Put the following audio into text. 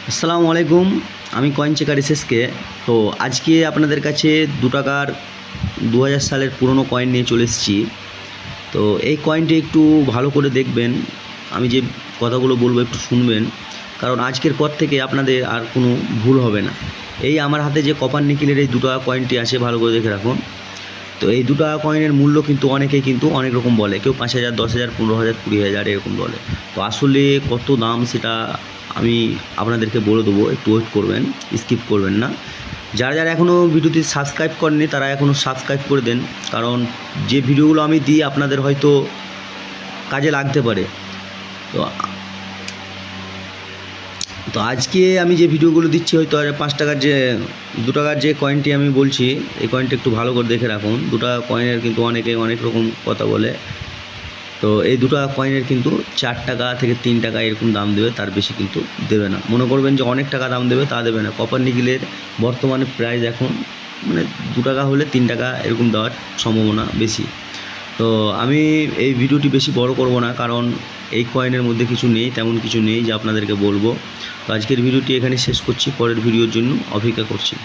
আসসালামু আলাইকুম। আমি কয়েন চেকার এসএসকে। তো আজকে আপনাদের কাছে 2 টাকার 2000 সালের পুরনো কয়েন নিয়ে চলে এসেছি। তো এই কয়েনটি একটু ভালো করে দেখবেন। আমি যে কথাগুলো বলবো একটু শুনবেন, কারণ আজকের পর থেকে আপনাদের আর কোনো ভুল হবে না। এই আমার হাতে যে কপার নিকেলের এই 2 টাকা কয়েনটি আছে, ভালো করে দেখে রাখুন। তো এই 2 টাকা কয়েনের মূল্য কিন্তু অনেকেই কিন্তু অনেক রকম বলে। কেউ 5000, 10,000, 15,000, 20,000 এরকম বলে। তো আসলে কত দাম সেটা আমি আপনাদেরকে বলে দেবো, একটু ওয়েট করবেন, স্কিপ করবেন না। যারা যারা এখনও ভিডিওটি সাবস্ক্রাইব করেননি তারা এখনও সাবস্ক্রাইব করে দেন, কারণ যে ভিডিওগুলো আমি দিই আপনাদের হয়তো কাজে লাগতে পারে। তো তো আজকে আমি যে ভিডিওগুলো দিচ্ছি, হয়তো আর 5 টাকার যে 2 টাকার যে কয়েনটি আমি বলছি, এই কয়েনটা একটু ভালো করে দেখে রাখুন। 2 টাকা কয়েনের কিন্তু অনেকে অনেক রকম কথা বলে। তো এই 2 টাকা কয়েনের কিন্তু 4 টাকা থেকে 3 টাকা এরকম দাম দেবে, তার বেশি কিন্তু দেবে না। মনে করবেন যে অনেক টাকা দাম দেবে, তা দেবে না। কপার নিকেলের বর্তমানে প্রাইস এখন মানে 2 টাকা হলে 3 টাকা এরকম দেওয়ার সম্ভাবনা বেশি। তো আমি এই ভিডিওটি বেশি বড় করব না, কারণ এই কয়েনের মধ্যে কিছু নেই, তেমন কিছু নেই যে আপনাদেরকে বলবো। তো আজকের ভিডিওটি এখানে শেষ করছি, পরের ভিডিওর জন্য অপেক্ষা করছি।